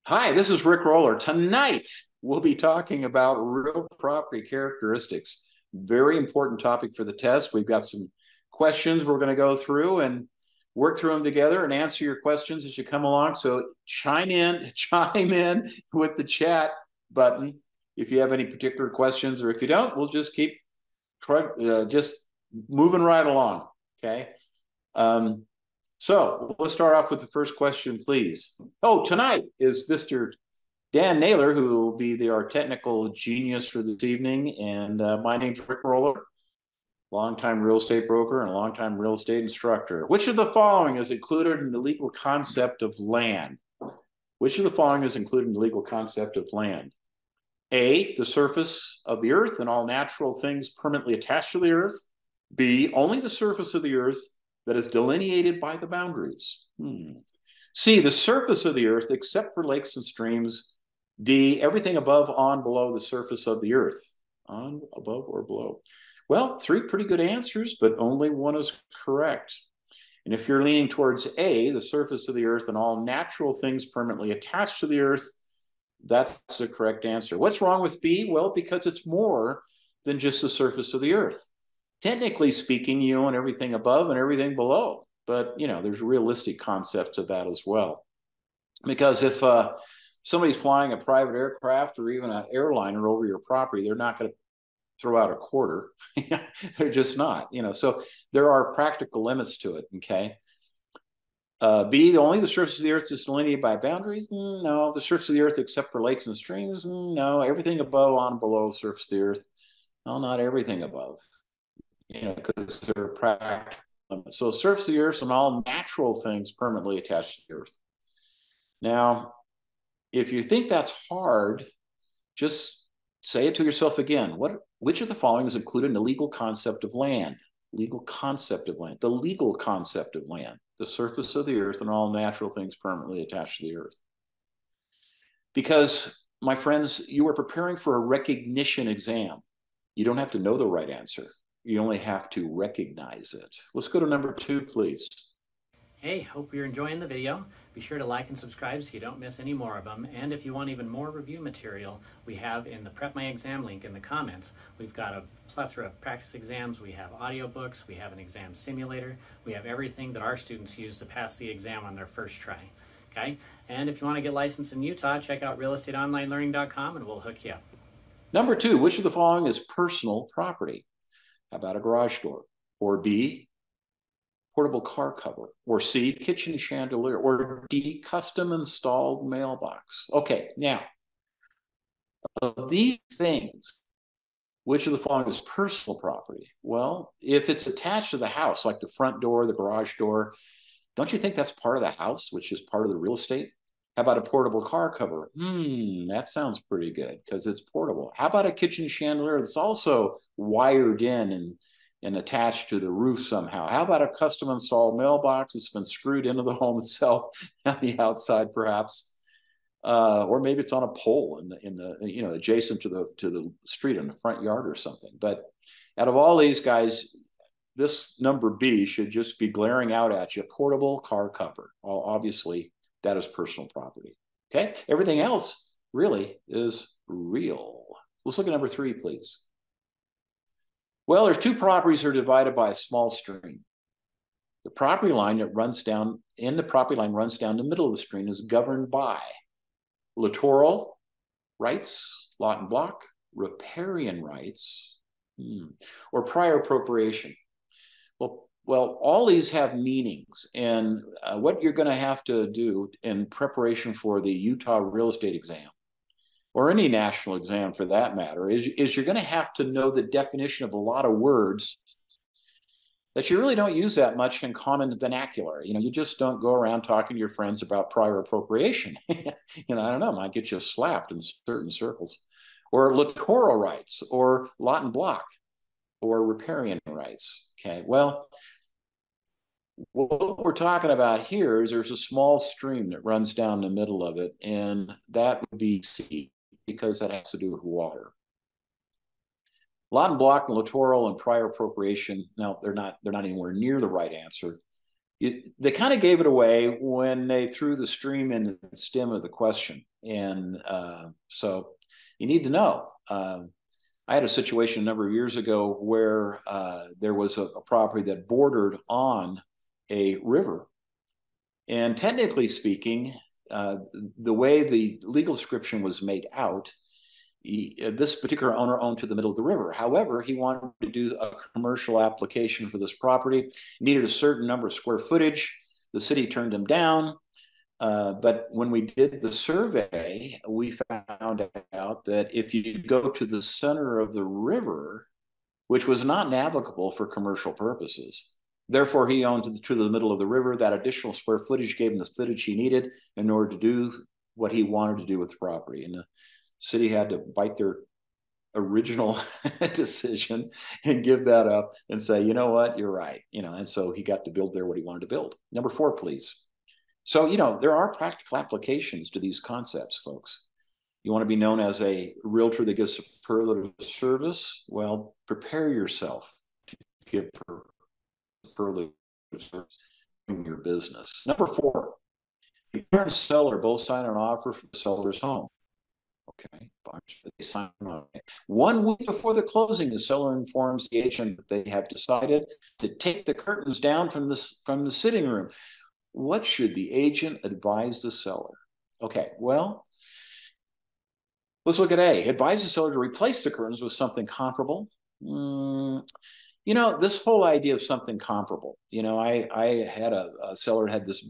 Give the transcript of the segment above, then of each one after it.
Hi, this is Rick Roller. Tonight, we'll be talking about real property characteristics. Very important topic for the test. We've got some questions we're going to go through and work through them together and answer your questions as you come along. So chime in with the chat button if you have any particular questions, or if you don't, we'll just keep just moving right along. Okay. So let's start off with the first question, please. Oh, tonight is Mr. Dan Naylor, who will be our technical genius for this evening. And my name's Rick Roller, longtime real estate broker and longtime real estate instructor. Which of the following is included in the legal concept of land? Which of the following is included in the legal concept of land? A, the surface of the earth and all natural things permanently attached to the earth. B, only the surface of the earth that is delineated by the boundaries. C, the surface of the earth except for lakes and streams. D, everything above, on, below the surface of the earth. On, above, or below. Well, three pretty good answers, but only one is correct. And if you're leaning towards A, the surface of the earth and all natural things permanently attached to the earth, that's the correct answer. What's wrong with B? Well, because it's more than just the surface of the earth. Technically speaking, you own everything above and everything below, but there's realistic concepts of that as well. Because if somebody's flying a private aircraft or even an airliner over your property, they're not going to throw out a quarter. They're just not, so there are practical limits to it. Okay. B, only the surface of the earth is delineated by boundaries. No, the surface of the earth except for lakes and streams. No, everything above, on, below the surface of the earth. No, not everything above. Because they're practical. So surface of the earth and all natural things permanently attached to the earth. Now, if you think that's hard, just say it to yourself again. Which of the following is included in the legal concept of land? Legal concept of land. The legal concept of land. The surface of the earth and all natural things permanently attached to the earth. Because, my friends, you are preparing for a recognition exam. You don't have to know the right answer. You only have to recognize it. Let's go to number 2, please. Hey, hope you're enjoying the video. Be sure to like and subscribe so you don't miss any more of them. And if you want even more review material, we have in the Prep My Exam link in the comments. We've got a plethora of practice exams. We have audiobooks. We have an exam simulator. We have everything that our students use to pass the exam on their first try. Okay? And if you want to get licensed in Utah, check out realestateonlinelearning.com and we'll hook you up. Number 2, which of the following is personal property? How about a garage door? Or B, portable car cover? Or C, kitchen chandelier? Or D, custom installed mailbox? Okay, now, of these things, which of the following is personal property? Well, if it's attached to the house, like the front door, the garage door, don't you think that's part of the house, which is part of the real estate? How about a portable car cover? That sounds pretty good because it's portable. How about a kitchen chandelier that's also wired in and attached to the roof somehow? How about a custom installed mailbox that's been screwed into the home itself on the outside, perhaps? Or maybe it's on a pole in the adjacent to the street in the front yard or something. But out of all these guys, this number B should just be glaring out at you. Portable car cover. Well, obviously, that is personal property. Okay. Everything else really is real. Let's look at number 3, please. Well, there's 2 properties that are divided by a small stream. The property line that runs down the middle of the stream is governed by littoral rights, lot and block, riparian rights, or prior appropriation. Well, all these have meanings, and what you're going to have to do in preparation for the Utah real estate exam, or any national exam for that matter, is you're going to have to know the definition of a lot of words that you really don't use that much in common vernacular. You just don't go around talking to your friends about prior appropriation. I don't know, might get you slapped in certain circles. Or littoral rights, or lot and block, or riparian rights. Okay, well, what we're talking about here is there's a small stream that runs down the middle of it, and that would be C, because that has to do with water. Lot and block and littoral and prior appropriation, no, they're not anywhere near the right answer. They kind of gave it away when they threw the stream into the stem of the question. And so you need to know. I had a situation a number of years ago where there was a property that bordered on a river. And technically speaking, the way the legal description was made out, this particular owner owned to the middle of the river. However, he wanted to do a commercial application for this property, needed a certain number of square footage. The city turned him down. But when we did the survey, we found out that if you go to the center of the river, which was not navigable for commercial purposes, therefore he owned to the middle of the river, that additional square footage gave him the footage he needed in order to do what he wanted to do with the property. And the city had to bite their original decision and give that up and say, you know what, you're right. And so he got to build there what he wanted to build. Number 4, please. So, there are practical applications to these concepts, folks. You want to be known as a realtor that gives superlative service? Well, prepare yourself to give superlative service in your business. Number 4, the buyer and seller both sign an offer for the seller's home. Okay, they sign on it. 1 week before the closing, the seller informs the agent that they have decided to take the curtains down from the sitting room. What should the agent advise the seller? Okay, well, let's look at A. Advise the seller to replace the curtains with something comparable. This whole idea of something comparable. I had a seller had this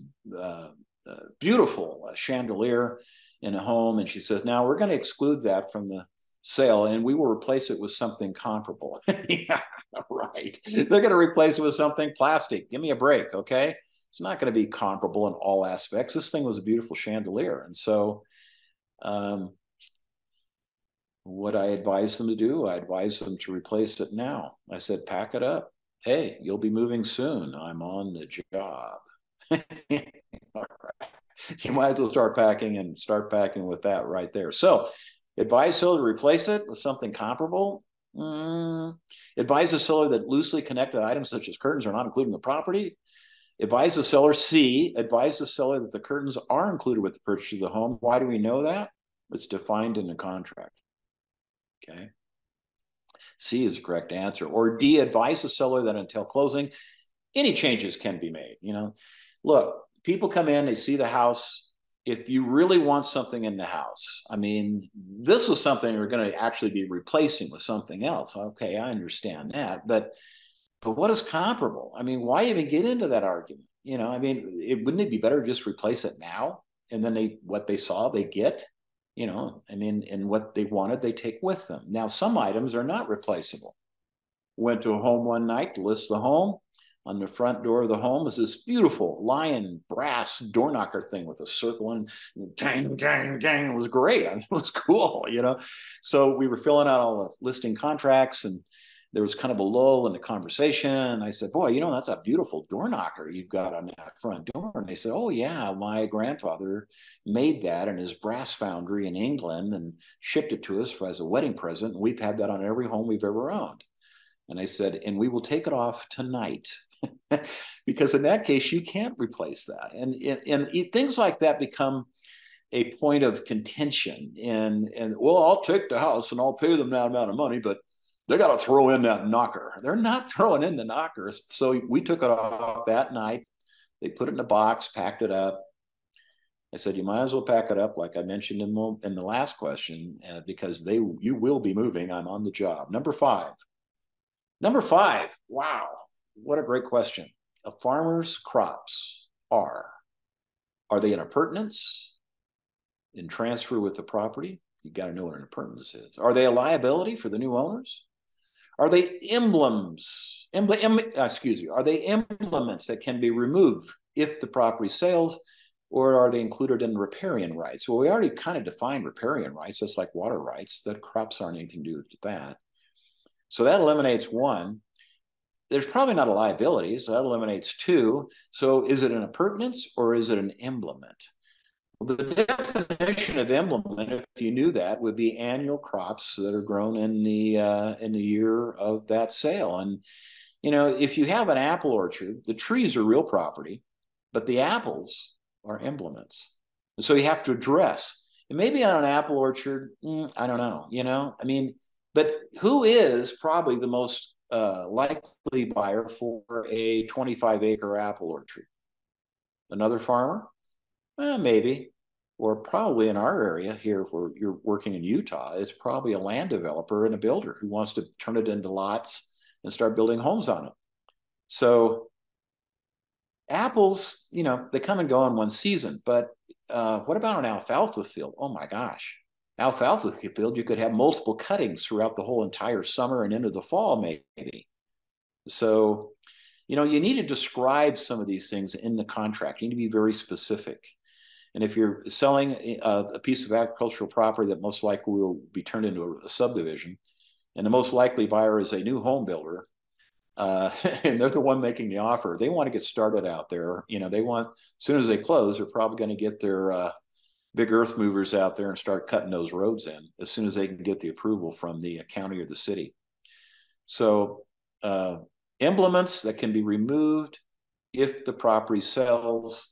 beautiful chandelier in a home, and she says, now we're going to exclude that from the sale and we will replace it with something comparable. Yeah, right. They're going to replace it with something plastic. Give me a break, okay? It's not going to be comparable in all aspects. This thing was a beautiful chandelier. And so what I advised them to do, I advised them to replace it now. I said, pack it up. Hey, you'll be moving soon. I'm on the job. All right. You might as well start packing with that right there. So advise seller to replace it with something comparable. Advise the seller that loosely connected items such as curtains are not included in the property. Advise the seller, C, advise the seller that the curtains are included with the purchase of the home. Why do we know that? It's defined in the contract. Okay. C is the correct answer. Or D, advise the seller that until closing, any changes can be made. Look, people come in, they see the house. If you really want something in the house, this was something you're going to actually be replacing with something else. Okay, I understand that. But what is comparable? Why even get into that argument? Wouldn't it be better to just replace it now? And then what they saw, they get, and what they wanted, they take with them. Now, some items are not replaceable. Went to a home one night to list the home. On the front door of the home is this beautiful lion brass door knocker thing with a circle and dang, dang, dang. It was great. It was cool, So we were filling out all the listing contracts, and there was kind of a lull in the conversation. And I said, boy, that's a beautiful door knocker you've got on that front door. And they said, oh, yeah, my grandfather made that in his brass foundry in England and shipped it to us as a wedding present. And we've had that on every home we've ever owned. And I said, and we will take it off tonight. Because in that case, you can't replace that. And things like that become a point of contention. And well, I'll take the house and I'll pay them that amount of money, but they got to throw in that knocker. They're not throwing in the knockers. So we took it off that night. They put it in a box, packed it up. I said, you might as well pack it up, like I mentioned in the last question, because you will be moving. I'm on the job. Number 5. Wow. What a great question. A farmer's crops are they an appurtenance in transfer with the property? You got to know what an appurtenance is. Are they a liability for the new owners? Are they emblems? Are they implements that can be removed if the property sells, or are they included in riparian rights? Well, we already kind of defined riparian rights, just like water rights. That crops aren't anything to do with that. So that eliminates 1. There's probably not a liability, so that eliminates 2. So is it an appurtenance or is it an implement? Well, the definition of implement, if you knew that, would be annual crops that are grown in the year of that sale. And if you have an apple orchard, the trees are real property. but the apples are implements. And so you have to address, and maybe on an apple orchard, I don't know, I mean, but who is probably the most likely buyer for a 25-acre apple orchard? Another farmer? Maybe. Or probably in our area here where you're working in Utah, it's probably a land developer and a builder who wants to turn it into lots and start building homes on it. So apples, they come and go in one season, but what about an alfalfa field? Oh my gosh. Alfalfa field, you could have multiple cuttings throughout the whole entire summer and into the fall, maybe. So, you need to describe some of these things in the contract. You need to be very specific. And if you're selling a piece of agricultural property that most likely will be turned into a subdivision, and the most likely buyer is a new home builder, and they're the one making the offer, they want to get started out there. They want, as soon as they close, they're probably going to get their big earth movers out there and start cutting those roads in as soon as they can get the approval from the county or the city. So implements that can be removed if the property sells,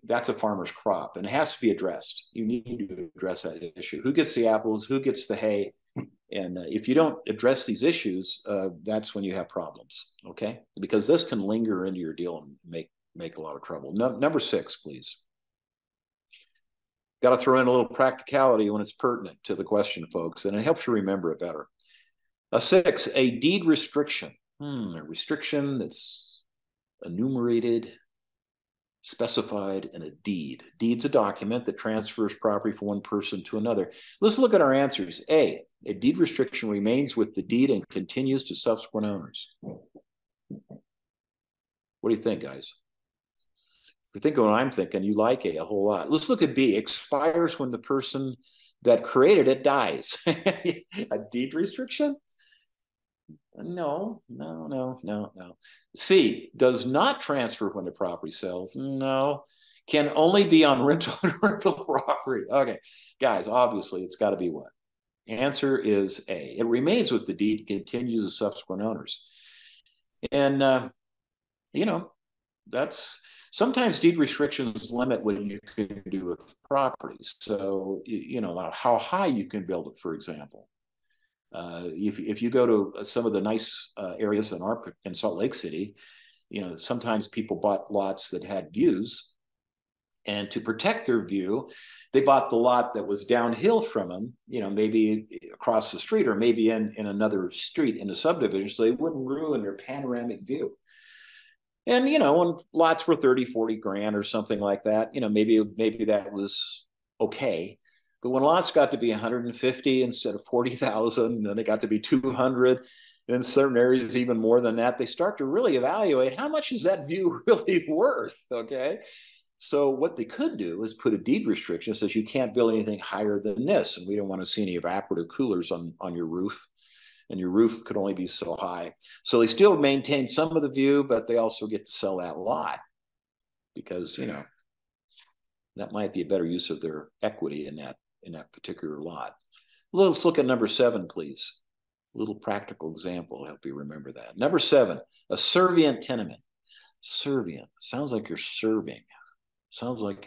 that's a farmer's crop, and it has to be addressed. You need to address that issue. Who gets the apples? Who gets the hay? And if you don't address these issues, that's when you have problems, okay? Because this can linger into your deal and make a lot of trouble. Number 6, please. Got to throw in a little practicality when it's pertinent to the question, folks, and it helps you remember it better. 6, a deed restriction. A restriction that's enumerated, specified in a deed. Deed's a document that transfers property from one person to another. Let's look at our answers. A deed restriction remains with the deed and continues to subsequent owners. What do you think, guys? If you're thinking what I'm thinking, you like A whole lot. Let's look at B. Expires when the person that created it dies. A deed restriction? No. C, does not transfer when the property sells. No. Can only be on rental property. Okay, guys, obviously it's got to be what? Answer is A. It remains with the deed, continues as subsequent owners. And, that's sometimes deed restrictions limit what you can do with properties. So, how high you can build it, for example. If you go to some of the nice areas in Salt Lake City, sometimes people bought lots that had views, and to protect their view, they bought the lot that was downhill from them, maybe across the street or maybe in another street in a subdivision, so they wouldn't ruin their panoramic view. And, when lots were 30, 40 grand or something like that, maybe that was okay. But when lots got to be 150 instead of 40,000, then it got to be 200, in certain areas even more than that, they start to really evaluate how much is that view really worth, okay? So what they could do is put a deed restriction that says you can't build anything higher than this, and we don't want to see any evaporative coolers on your roof, and your roof could only be so high. So they still maintain some of the view, but they also get to sell that lot because, that might be a better use of their equity in that particular lot. Let's look at number 7, please. A little practical example to help you remember that. Number 7, a servient tenement. Servient. Sounds like you're serving. Sounds like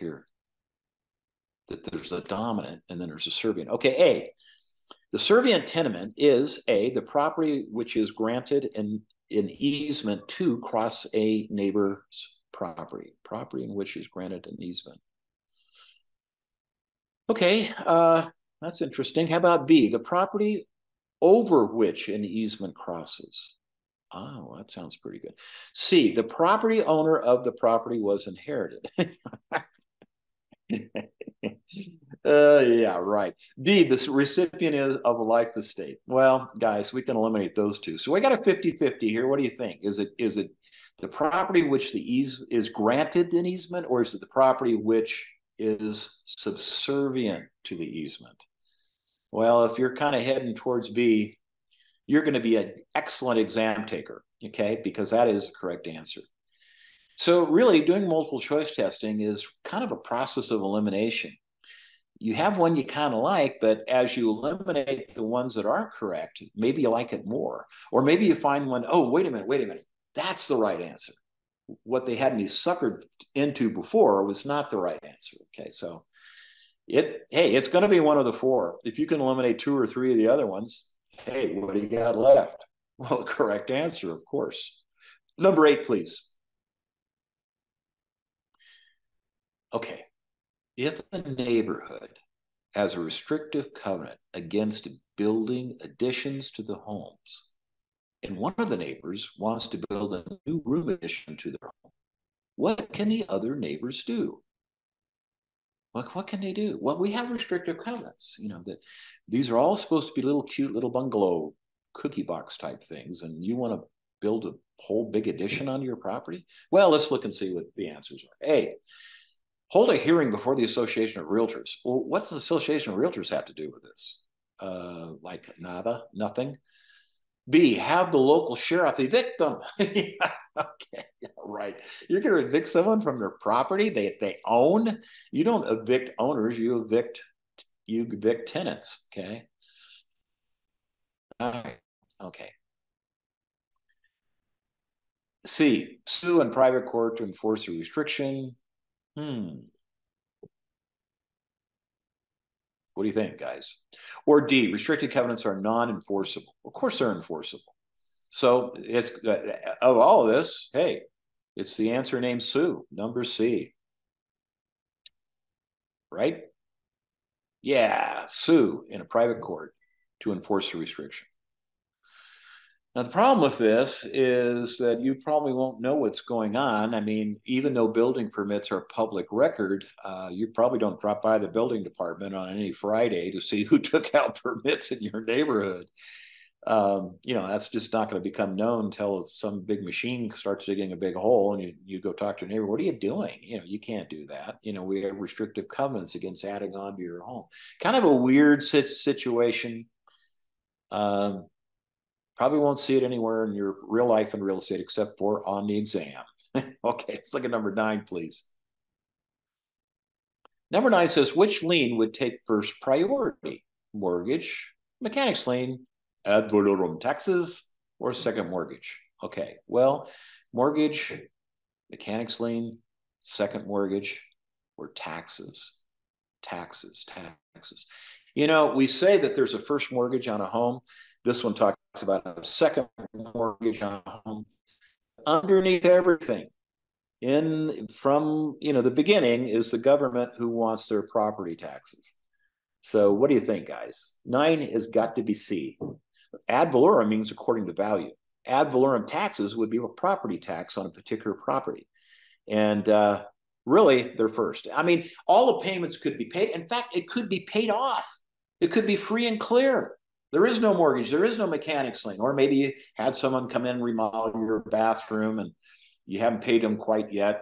that there's a dominant and then there's a servient. Okay, A. The servient tenement is A, the property which is granted an easement to cross a neighbor's property. Property in which is granted an easement. Okay, that's interesting. How about B, the property over which an easement crosses? Oh, that sounds pretty good. C, the property owner of the property was inherited. Yeah, right. D, the recipient is of a life estate. Well, guys, we can eliminate those two. So we got a 50-50 here. What do you think? Is it the property which is granted an easement, or is it the property which is subservient to the easement? Well, if you're kind of heading towards B, you're going to be an excellent exam taker, okay? Because that is the correct answer. So really, doing multiple choice testing is kind of a process of elimination. You have one you kind of like, but as you eliminate the ones that aren't correct, maybe you like it more. Or maybe you find one, oh, wait a minute, that's the right answer. what they had me suckered into before was not the right answer. Okay, so it's going to be one of the four. If you can eliminate two or three of the other ones, hey, what do you got left? Well, the correct answer, of course. Number 8, please. Okay, if a neighborhood has a restrictive covenant against building additions to the homes, and one of the neighbors wants to build a new room addition to their home, what can the other neighbors do? What can they do? Well, we have restrictive covenants, that these are all supposed to be little cute little bungalow cookie box type things, and you want to build a whole big addition on your property? Well, let's look and see what the answers are. A, hold a hearing before the Association of Realtors. Well, what's the Association of Realtors have to do with this? Like nada, nothing. B, have the local sheriff evict them. Okay, yeah, right. You're going to evict someone from their property they own. You don't evict owners. You evict tenants. Okay. All right. Okay. C, sue in private court to enforce a restriction. What do you think, guys? Or D, restricted covenants are non-enforceable. Of course they're enforceable. So it's of all of this, hey, it's the answer named Sue, number C. Right? Yeah, sue in a private court to enforce a restriction. Now, the problem with this is that you probably won't know what's going on. I mean, even though building permits are public record, you probably don't drop by the building department on any Friday to see who took out permits in your neighborhood. That's just not going to become known until some big machine starts digging a big hole and you go talk to your neighbor. What are you doing? You can't do that. We have restrictive covenants against adding on to your home. Kind of a weird situation. Probably won't see it anywhere in your real life in real estate except for on the exam. Okay, let's look at number 9, please. Number 9 says, which lien would take first priority? Mortgage, mechanics lien, ad valorem taxes, or second mortgage? Okay, well, mortgage, mechanics lien, second mortgage, or taxes. Taxes. We say that there's a first mortgage on a home. This one talks about a second mortgage on a home. Underneath everything, from the beginning, is the government who wants their property taxes. So what do you think, guys? 9 has got to be C. Ad valorem means according to value. Ad valorem taxes would be a property tax on a particular property. And really, they're first. I mean, all the payments could be paid. In fact, it could be paid off. It could be free and clear. There is no mortgage. There is no mechanics lien. Or maybe you had someone come in, remodel your bathroom, and you haven't paid them quite yet.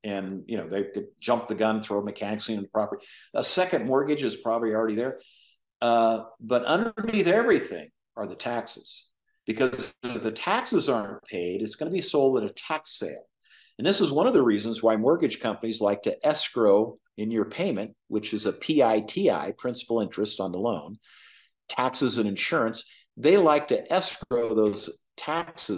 And, they could jump the gun, throw a mechanics lien on the property. A second mortgage is probably already there. But underneath everything are the taxes. Because if the taxes aren't paid, it's going to be sold at a tax sale. And this is one of the reasons why mortgage companies like to escrow in your payment, which is a PITI, principal interest on the loan, taxes and insurance. They like to escrow those tax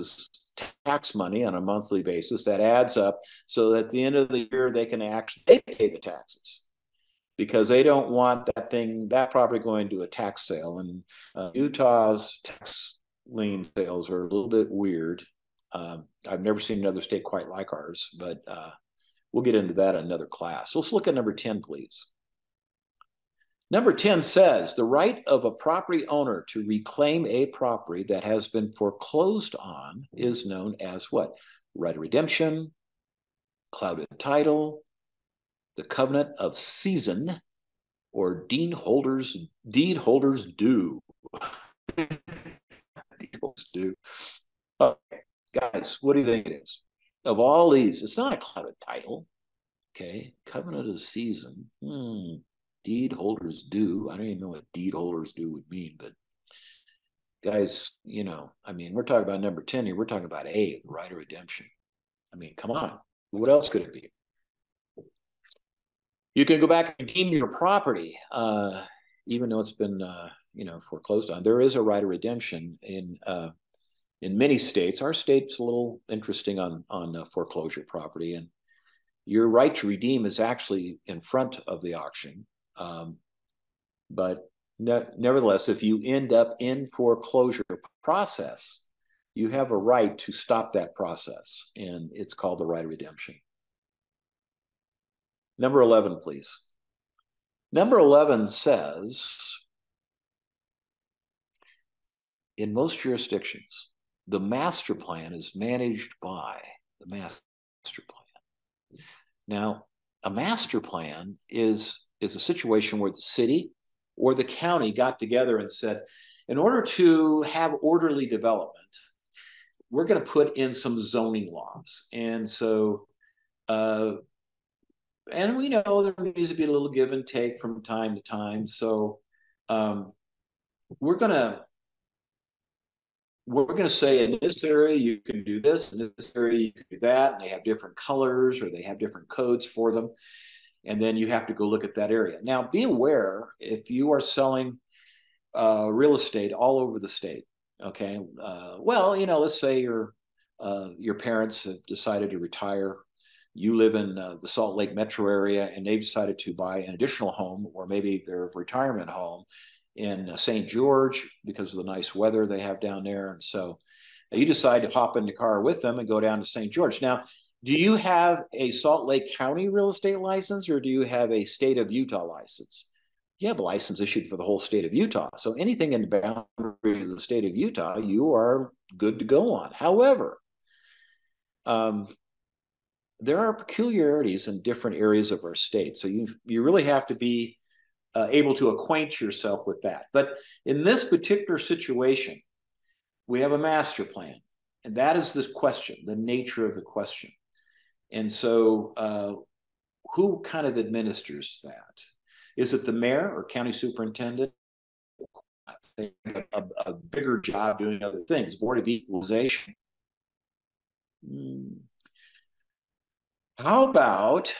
money on a monthly basis that adds up so that at the end of the year they can actually pay the taxes, because they don't want that property going to a tax sale. And Utah's tax lien sales are a little bit weird. I've never seen another state quite like ours, but we'll get into that in another class. So let's look at number 10, please. Number 10 says the right of a property owner to reclaim a property that has been foreclosed on is known as what? Right of redemption, clouded title, the covenant of season, or deed holders due. Deed holders due. Okay, guys, what do you think it is? Of all these, it's not a clouded title. Okay, covenant of season. Deed holders due. I don't even know what deed holders due would mean, but guys, we're talking about number 10 here. We're talking about A, the right of redemption. I mean, come on. What else could it be? You can go back and redeem your property, even though it's been, foreclosed on. There is a right of redemption in in many states, our state's a little interesting on foreclosure property, and your right to redeem is actually in front of the auction. But nevertheless, if you end up in foreclosure process, you have a right to stop that process, and it's called the right of redemption. Number 11, please. Number 11 says, in most jurisdictions, the master plan is managed by the master plan. Now, a master plan is a situation where the city or the county got together and said, in order to have orderly development, we're going to put in some zoning laws. And so, and we know there needs to be a little give and take from time to time. So we're going to say in this area you can do this, in this area you can do that, and they have different colors or they have different codes for them. And then you have to go look at that area. Now, be aware if you are selling real estate all over the state. Okay, well, let's say your parents have decided to retire. You live in the Salt Lake metro area, and they've decided to buy an additional home, or maybe their retirement home in St. George because of the nice weather they have down there. And so you decide to hop in the car with them and go down to St. George. Now, do you have a Salt Lake County real estate license, or do you have a state of Utah license? You have a license issued for the whole state of Utah. So anything in the boundary of the state of Utah, you are good to go on. However, there are peculiarities in different areas of our state. So you really have to be able to acquaint yourself with that. But in this particular situation, we have a master plan. And that is the question, the nature of the question. And so who kind of administers that? Is it the mayor or county superintendent? I think a bigger job doing other things, Board of Equalization. How about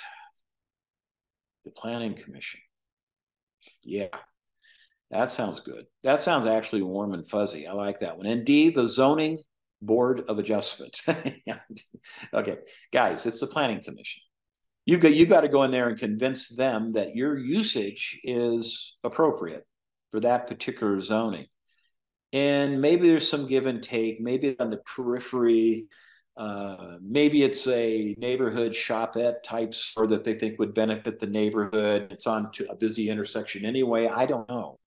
the Planning Commission? Yeah, that sounds good. That sounds actually warm and fuzzy. I like that one. And D, the Zoning Board of Adjustment. Okay, guys, it's the Planning Commission. You've got to go in there and convince them that your usage is appropriate for that particular zoning. And maybe there's some give and take, maybe on the periphery, maybe it's a neighborhood shopette type store that they think would benefit the neighborhood. It's on to a busy intersection anyway. I don't know.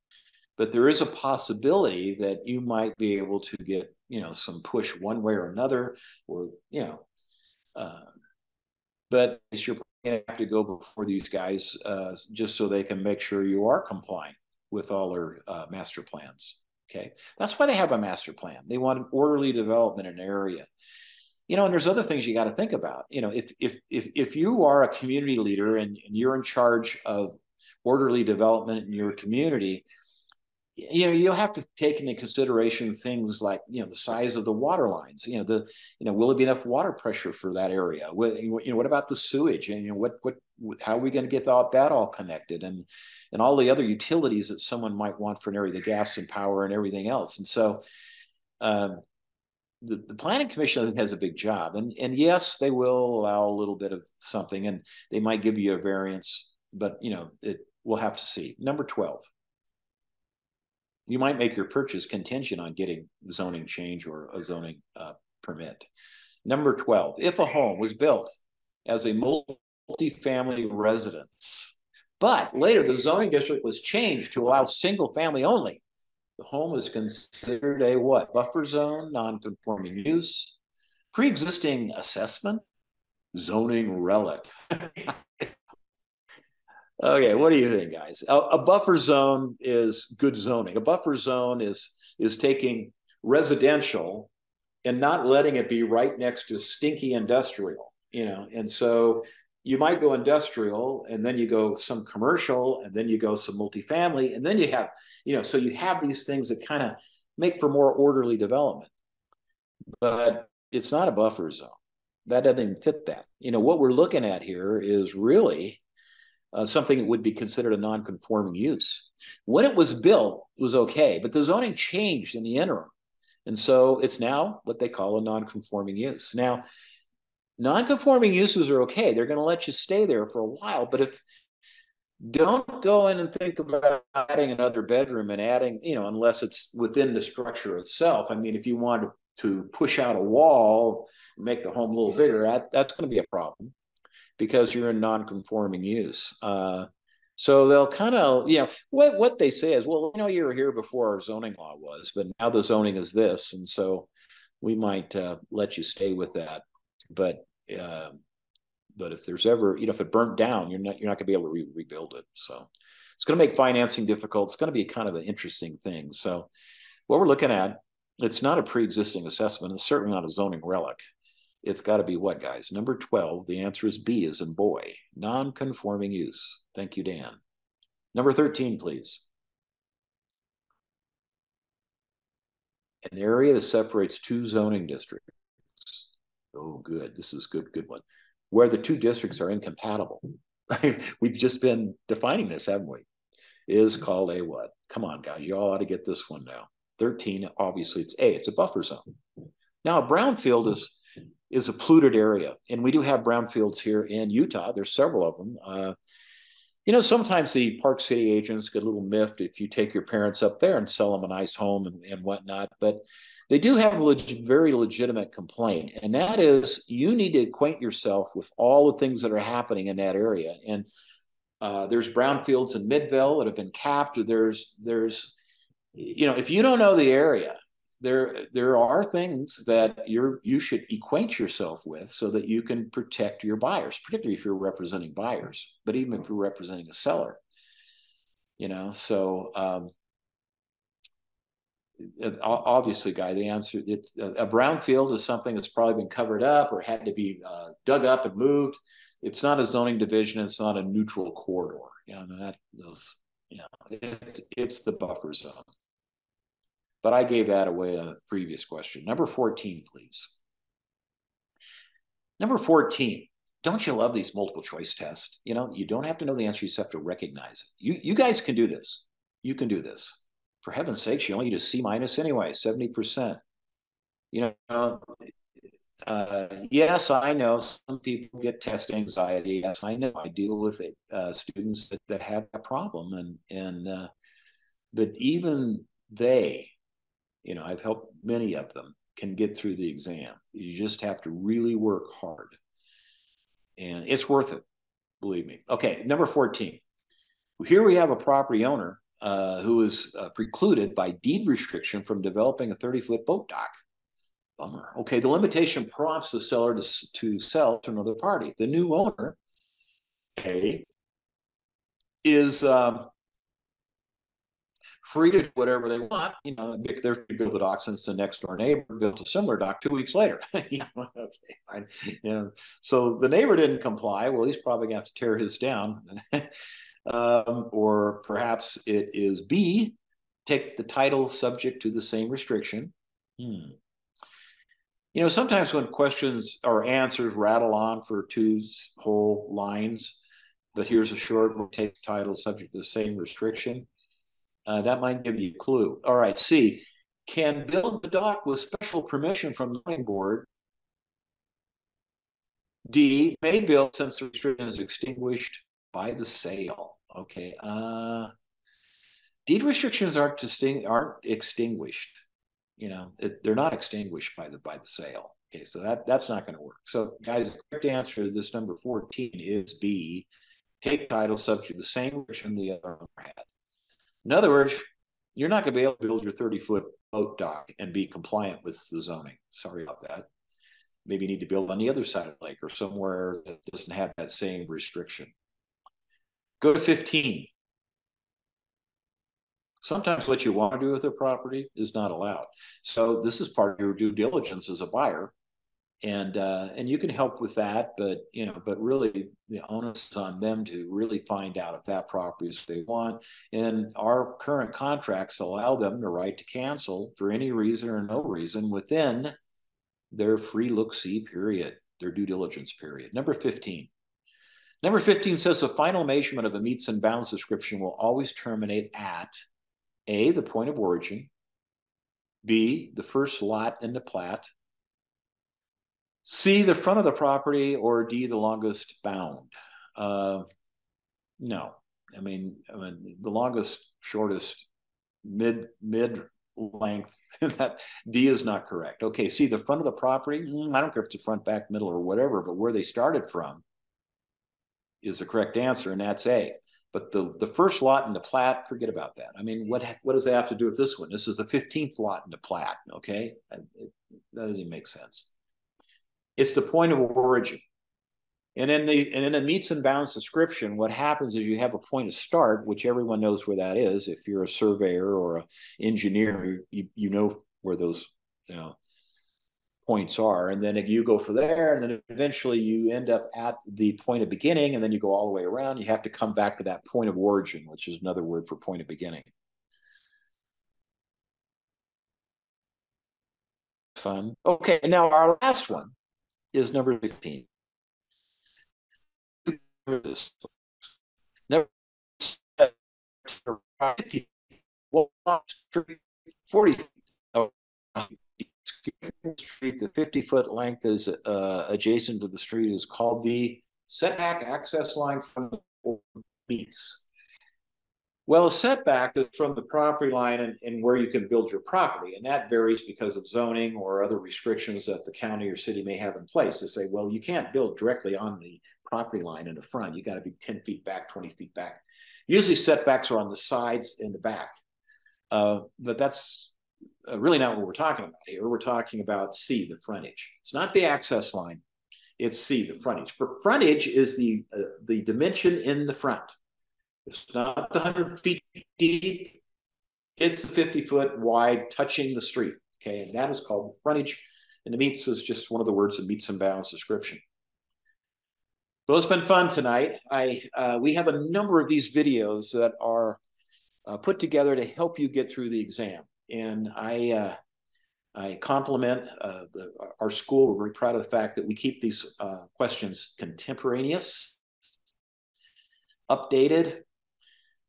But there is a possibility that you might be able to get, some push one way or another, or, but you're going to have to go before these guys just so they can make sure you are complying with all their master plans. Okay, that's why they have a master plan. They want an orderly development in an area. And there's other things you got to think about. If you are a community leader and you're in charge of orderly development in your community, you'll have to take into consideration things like, the size of the water lines, will there be enough water pressure for that area? What about the sewage? And, how are we going to get that all connected? And all the other utilities that someone might want for an area, the gas and power and everything else. And so the Planning Commission has a big job. And yes, they will allow a little bit of something, and they might give you a variance, but, we'll have to see. Number 12. You might make your purchase contingent on getting zoning change or a zoning permit. Number 12, if a home was built as a multi-family residence, but later the zoning district was changed to allow single family only, the home is considered a what? Buffer zone, non-conforming use, pre-existing assessment, zoning relic. Okay, what do you think, guys? A buffer zone is good zoning. A buffer zone is taking residential and not letting it be right next to stinky industrial, And so you might go industrial, and then you go some commercial, and then you go some multifamily, and then you have, so you have these things that kind of make for more orderly development. But it's not a buffer zone. That doesn't even fit that. What we're looking at here is really something that would be considered a non-conforming use. When it was built, it was okay, but the zoning changed in the interim. And so it's now what they call a non-conforming use. Now, non-conforming uses are okay. They're going to let you stay there for a while, but if don't go in and think about adding another bedroom and adding, unless it's within the structure itself. I mean, if you want to push out a wall, make the home a little bigger, that's going to be a problem because you're in non-conforming use. So they'll kind of, what they say is, well, you were here before our zoning law was, but now the zoning is this, and so we might let you stay with that. But if there's ever, if it burnt down, you're not going to be able to rebuild it. So it's going to make financing difficult. It's going to be kind of an interesting thing. So what we're looking at, it's not a pre-existing assessment. It's certainly not a zoning relic. It's got to be what, guys? Number 12, the answer is B as in boy, non-conforming use. Thank you, Dan. Number 13, please. An area that separates two zoning districts. Oh, good. This is good one. Where the two districts are incompatible. We've just been defining this, haven't we? Is called a what? Come on, guys. You all ought to get this one now. 13, obviously, it's A. It's a buffer zone. Now, a brownfield is a polluted area. And we do have brownfields here in Utah. There's several of them. Sometimes the Park City agents get a little miffed if you take your parents up there and sell them a nice home and whatnot. But they do have a very legitimate complaint. And that is you need to acquaint yourself with all the things that are happening in that area. And there's brownfields in Midvale that have been capped. There's if you don't know the area, there are things that you should acquaint yourself with so that you can protect your buyers, particularly if you're representing buyers, but even if you're representing a seller, obviously, Guy, the answer, it's a brownfield is something that's probably been covered up or had to be dug up and moved. It's not a zoning division. It's not a neutral corridor. It's the buffer zone. But I gave that away in a previous question. Number 14, please. Number 14. Don't you love these multiple choice tests? You don't have to know the answer. You just have to recognize it. You guys can do this. You can do this. For heaven's sakes, you only need a C- anyway, 70%. Yes, I know some people get test anxiety. Yes, I know. I deal with students that have that problem. But even they, I've helped many of them, can get through the exam. You just have to really work hard. And it's worth it, believe me. Okay, number 14. Here we have a property owner who is precluded by deed restriction from developing a 30-foot boat dock. Bummer. Okay, the limitation prompts the seller to sell to another party. The new owner, is free to do whatever they want. They're free to build the dock since the next door neighbor built a similar dock 2 weeks later. So the neighbor didn't comply. Well, he's probably going to have to tear his down. Or perhaps it is B, take the title subject to the same restriction. Sometimes when questions or answers rattle on for 2 whole lines, but here's a short one, take the title subject to the same restriction. That might give you a clue. All right, C, can build the dock with special permission from the zoning board. D, may build since the restriction is extinguished by the sale. Okay. Deed restrictions aren't extinguished. They're not extinguished by the sale. Okay, so that's not going to work. So, guys, the correct answer to this number 14 is B. Take title subject to the same restriction the other owner had. In other words, you're not going to be able to build your 30-foot boat dock and be compliant with the zoning. Sorry about that. Maybe you need to build on the other side of the lake or somewhere that doesn't have that same restriction. Go to 15. Sometimes what you want to do with a property is not allowed. So this is part of your due diligence as a buyer. And you can help with that, but really the onus is on them to really find out if that property is what they want. And our current contracts allow them the right to cancel for any reason or no reason within their free look-see period, their due diligence period. Number 15. Number 15 says the final measurement of a meets and bounds description will always terminate at A, the point of origin, B, the first lot in the plat, C, the front of the property, or D, the longest bound? No. I mean, the longest, shortest, mid length, that D is not correct. Okay, see, the front of the property, I don't care if it's the front, back, middle, or whatever, but where they started from is the correct answer, and that's A. But the first lot in the plat, forget about that. I mean, what does that have to do with this one? This is the 15th lot in the plat, okay? That doesn't even make sense. It's the point of origin. And in a meets and bounds description, what happens is you have a point of start, which everyone knows where that is. If you're a surveyor or an engineer, you know where those points are. And then you go for there, and then eventually you end up at the point of beginning, and then you go all the way around. You have to come back to that point of origin, which is another word for point of beginning. Fun. Okay, now our last one is number 16. This. Never 40 street, the 50-foot length is adjacent to the street is called the setback access line from the meets. Well, a setback is from the property line and where you can build your property, and that varies because of zoning or other restrictions that the county or city may have in place. They say, well, you can't build directly on the property line in the front. You got to be 10 feet back, 20 feet back. Usually setbacks are on the sides and the back, but that's really not what we're talking about here. We're talking about C, the frontage. It's not the access line. It's C, the frontage. For frontage is the dimension in the front. It's not the 100 feet deep. It's the 50-foot wide touching the street. Okay, and that is called the frontage. And the meets is just one of the words in meets and bounds description. Well, it's been fun tonight. We have a number of these videos that are put together to help you get through the exam. And I compliment our school. We're very proud of the fact that we keep these questions contemporaneous, updated.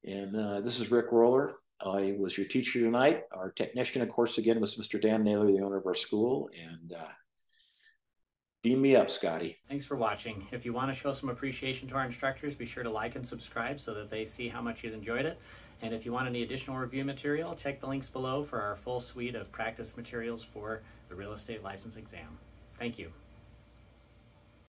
And this is Rick Roller. I was your teacher tonight. Our technician, of course, again, was Mr. Dan Naylor, the owner of our school. And beam me up, Scotty. Thanks for watching. If you want to show some appreciation to our instructors, be sure to like and subscribe so that they see how much you enjoyed it. And if you want any additional review material, check the links below for our full suite of practice materials for the real estate license exam. Thank you.